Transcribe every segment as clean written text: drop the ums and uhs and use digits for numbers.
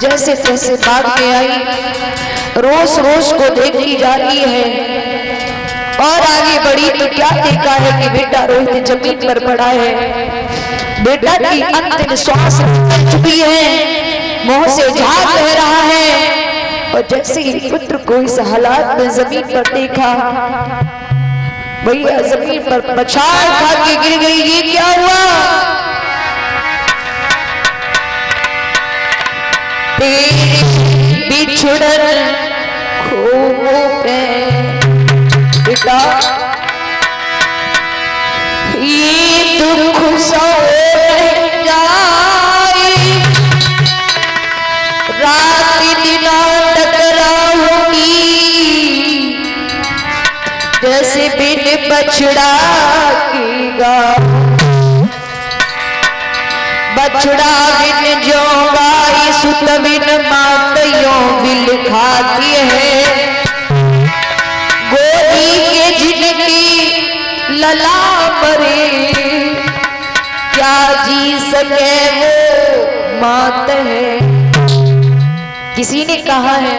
जैसे तैसे भाग के आई, रोज रोज को देखती जा रही है और आगे बढ़ी तो क्या देखा है कि बेटा रोहित जमीन पर पड़ा है। बेटा की अंतिम श्वास निकल चुकी है, मुंह से झाग बह रहा है और जैसे ही पुत्र को इस हालात में जमीन पर देखा, भैया जमीन पर पछाड़ खा के गिर गई। ये क्या हुआ? तेरे बिछड़न खो पे बेटा ये दुख सो जाए, रात दिन टकराऊंगी जैसे बिन बछड़ा की गाय, बछड़ा बिन जो गाय सुत बिन मातयों बिल खाती है। गोदी के जिनकी लला मरे, क्या जी सके वो मात है। किसी ने कहा है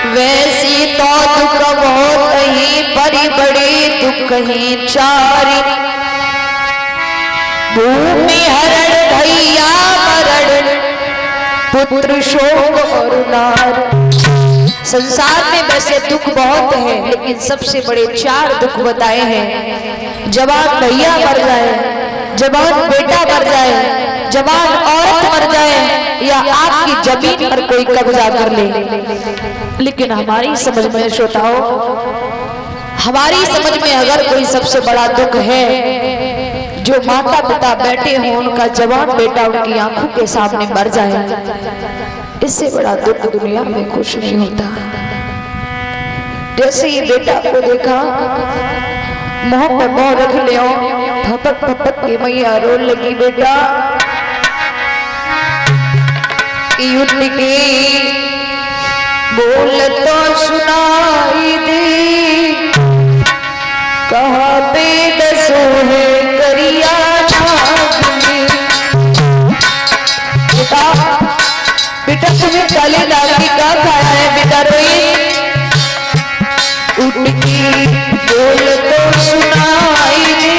वैसी तो दुख बहुत ही बड़ी बड़ी दुख ही चारी, भूमि हरण भैया मरण पुत्र शोक और नार। संसार में वैसे दुख बहुत है लेकिन सबसे बड़े 4 दुख बताए हैं। जवान भैया मर जाए, जवान बेटा मर जाए, जवान औरत मर जाए या आपकी जमीन पर कोई कब्जा कर ले। लेकिन हमारी समझ में श्रोताओं, हमारी समझ में अगर कोई सबसे बड़ा दुख है, जो माता पिता बैठे हों उनका जवान बेटा उनकी आंखों के सामने मर जाए, इससे बड़ा दुख दुनिया में कुछ नहीं होता। जैसे ये बेटा को देखा, मुंह पे मुंह रख लियो, फपक फपक की मैया रोने लगी। बेटा युद्ध की बोल तो सुनाई दे, कहाँ पे दसो है करिया बेटा, बेटा तुम्हें काली दाल की क्या खाया है बेटा रोहित? उठ की बोल तो सुनाई दे,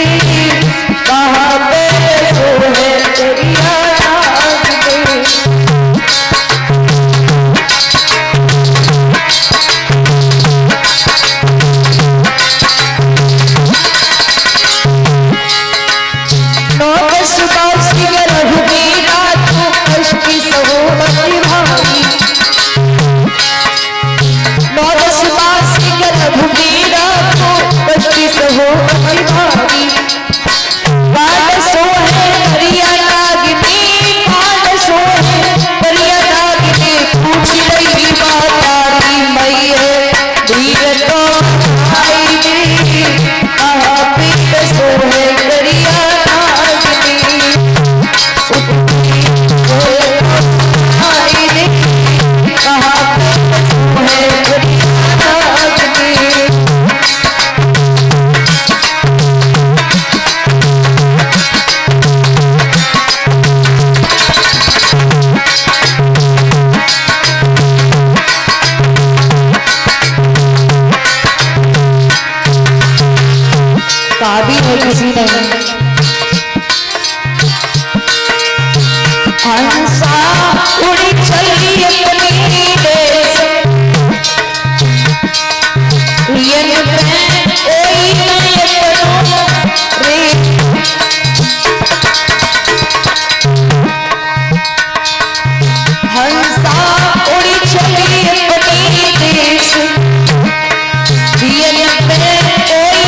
कहाँ पे दसो है करिया किसी ने हंसा उड़ी चली अपनी देश, यन में कोई नहीं रे, हंसा उड़ी चली अपनी देश, यन में कोई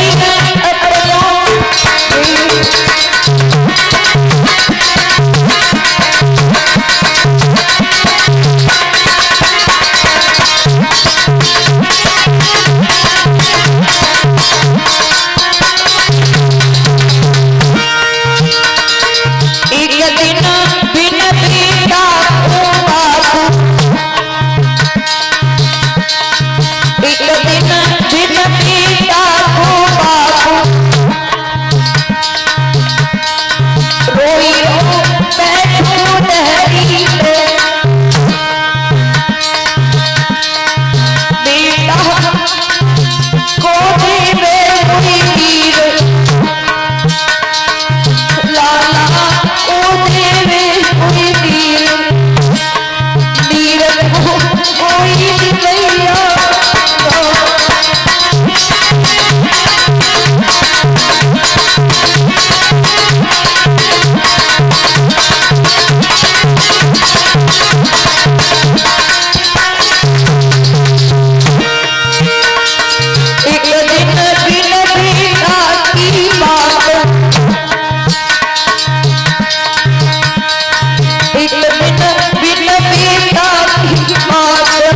दिल बिन बिन बेटा की मात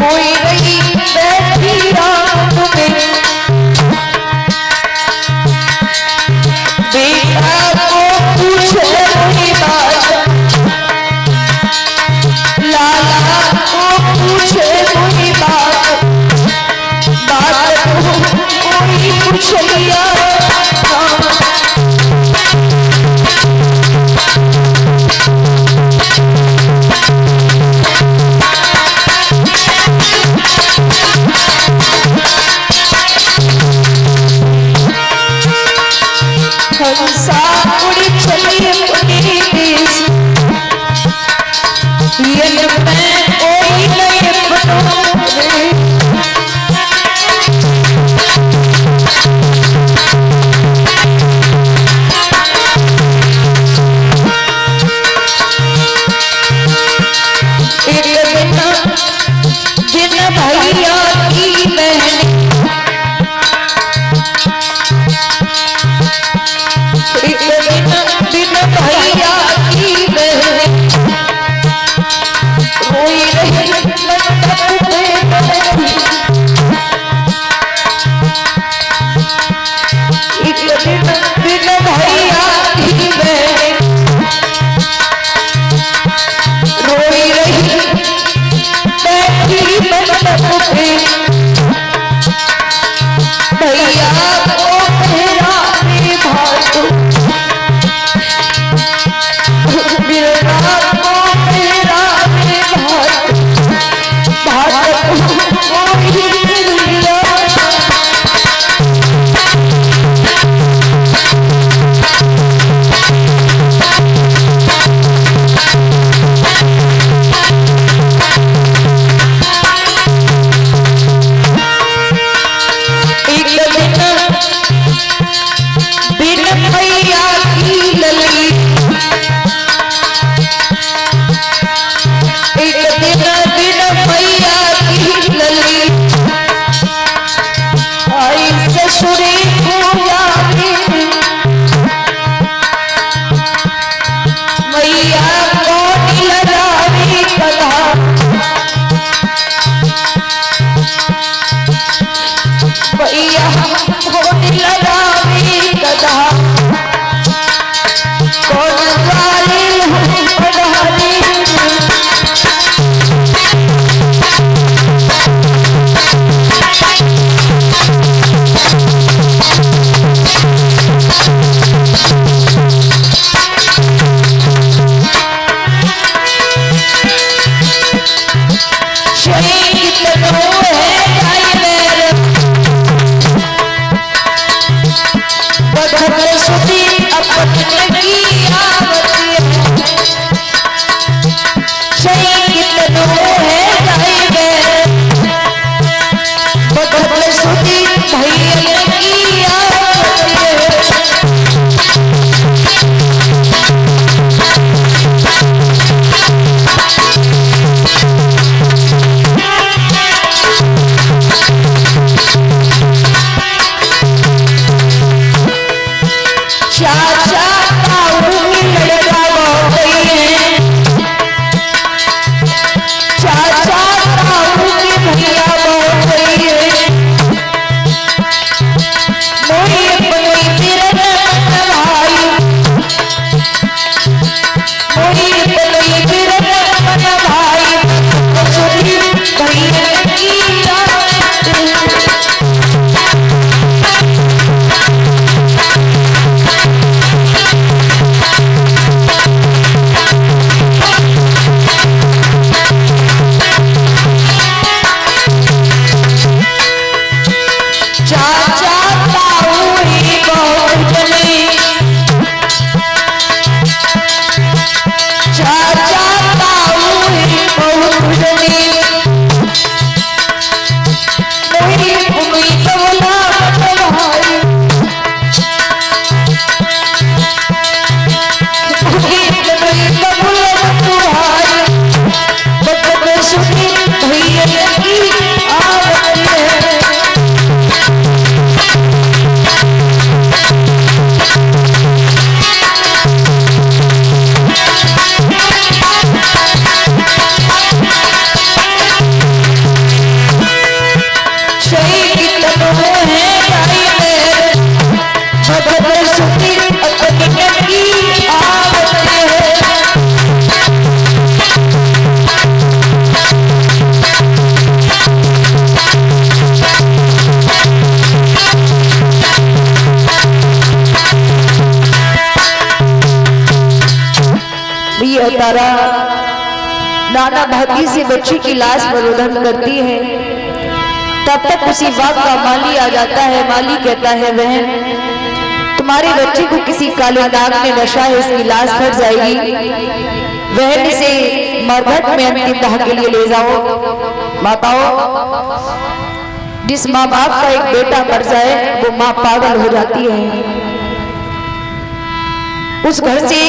रोई रही बैठी रात में, बेटा को पूछे वही बात, लाला को पूछे वही बात, बात कोई पूछ लिया यह तारा नाना भागी से बच्ची की लाश पर रोदन करती है। तब तक उसी बाग का माली आ जाता है। माली कहता है बहन तुम्हारे बच्चे को किसी काले नाग ने नशा है, इसकी लाश फट जाएगी, बहन इसे मरघट में अंतिम दाह के लिए ले जाओ। माताओं, जिस माँ बाप का एक बेटा मर जाए वो माँ पागल हो जाती है। उस घर से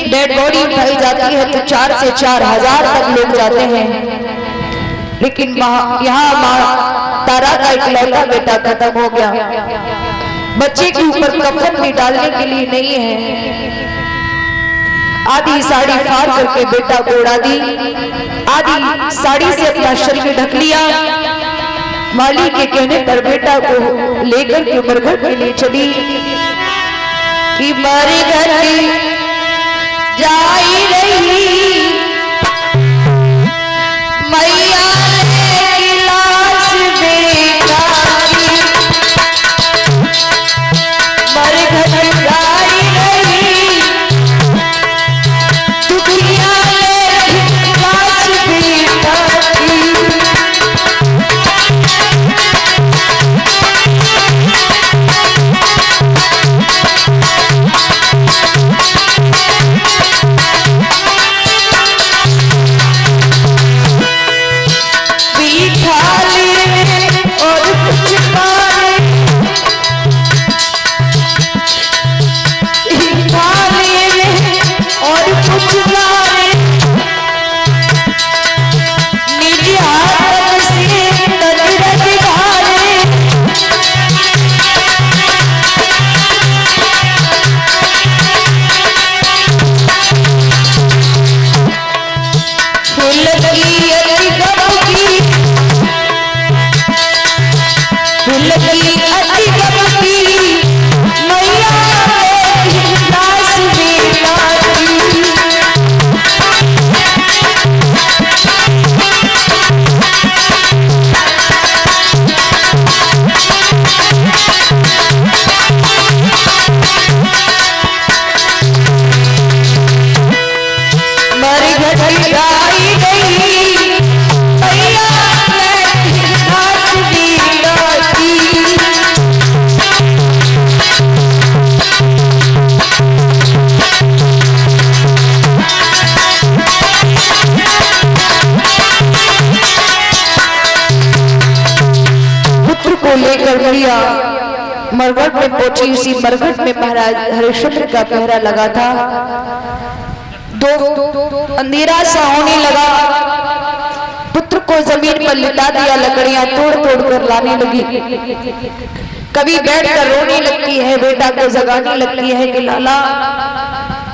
डेड बॉडी उठाई जाती है तो 4 से 4,000 तक लोग जाते हैं, लेकिन यहाँ माँ तारा का इकलौता बेटा खत्म हो गया। बच्चे के ऊपर कफन भी डालने के लिए नहीं है। आधी साड़ी फाड़ करके बेटा को उड़ा दी, आधी साड़ी से अपना शरीर ढक लिया। माली के कहने पर बेटा को लेकर के मरघट के लिए चली कि मरघट जाई रही मैया ने लाश बेटा की, मरघट जाई रही दुखिया ने लाश बेटा की। लेकर भैया मरघट में पहुंची। उसी मरघट में महाराज हरिश्चंद्र का पहरा लगा था। दो अंधेरा सा होने लगा। पुत्र को जमीन पर लिटा दिया, लकड़ियां तोड़ तोड़ कर लाने लगी। कभी बैठकर रोने लगती है, बेटा को जगाने लगती है कि लाला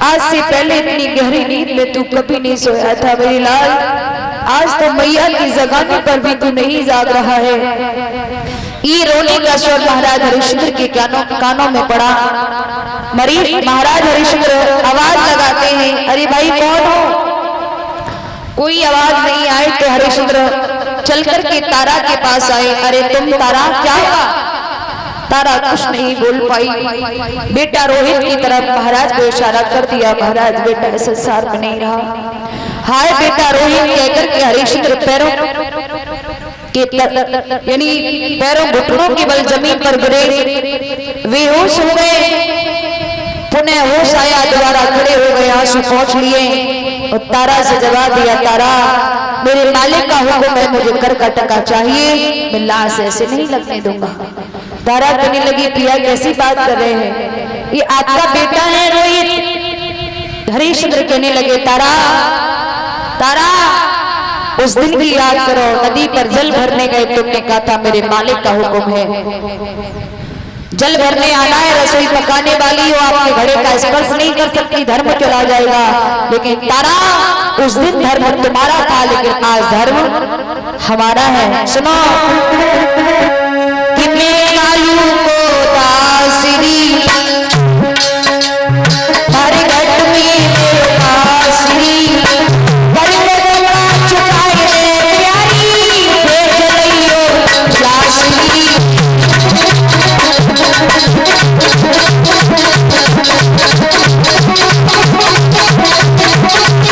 आज से पहले इतनी गहरी नींद में तू कभी नहीं सोया था मेरी लाल, आज तो मैया की जगाने पर भी तू नहीं जाग रहा है। ये रोने का स्वर महाराज हरिश्चंद्र के कानों में पड़ा। महाराज हरिश्चंद्र आवाज लगाते हैं, अरे भाई कौन हो? कोई आवाज नहीं आए तो हरिश्चंद्र चल कर के तारा के पास आए। अरे तुम तारा, क्या हुआ? तारा कुछ नहीं बोल पाई। बेटा रोहित की तरफ महाराज को इशारा कर दिया, महाराज बेटा इस संसार में नहीं रहा। हाय बेटा रोहित कहकर के हरिश्चंद्र पैरों के यानी पैरों घुटनों के बल जमीन पर गिरे, बेहोश हो गए। पुनः होश आया, दोबारा खड़े हो गए, आंसू पोंछ लिए और तारा से जवाब दिया, तारा मेरे मालिक का हुक्म है, मुझे कर का टका चाहिए, मैं लाश ऐसे नहीं लगने दूंगा। तारा कहने लगी, पिया कैसी बात कर रहे हैं, ये आपका बेटा है रोहित। हरिश्चंद्र कहने लगे, तारा तारा उस दिन की याद करो, नदी पर जल भरने गए, तुमने कहा था मेरे मालिक का हुक्म है, जल भरने आना है, रसोई पकाने वाली हो, आपके घड़े का स्पर्श नहीं कर सकती, धर्म चला जाएगा। लेकिन तारा उस दिन धर्म तुम्हारा था, लेकिन आज धर्म हमारा है। सुनो कि मैं कालू को दासरी Thank you.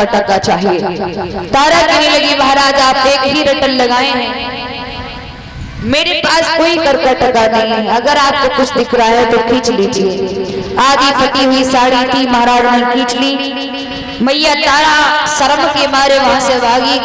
का टका चाहिए। तारा कहने लगी महाराज आप एक ही रटन लगाए हैं, मेरे पास कोई कर का टका नहीं है, अगर आपको कुछ दिख रहा है तो खींच लीजिए। आधी फटी हुई साड़ी थी, महाराज ने खींच ली। मैया तारा शर्म के मारे वहां से भागी।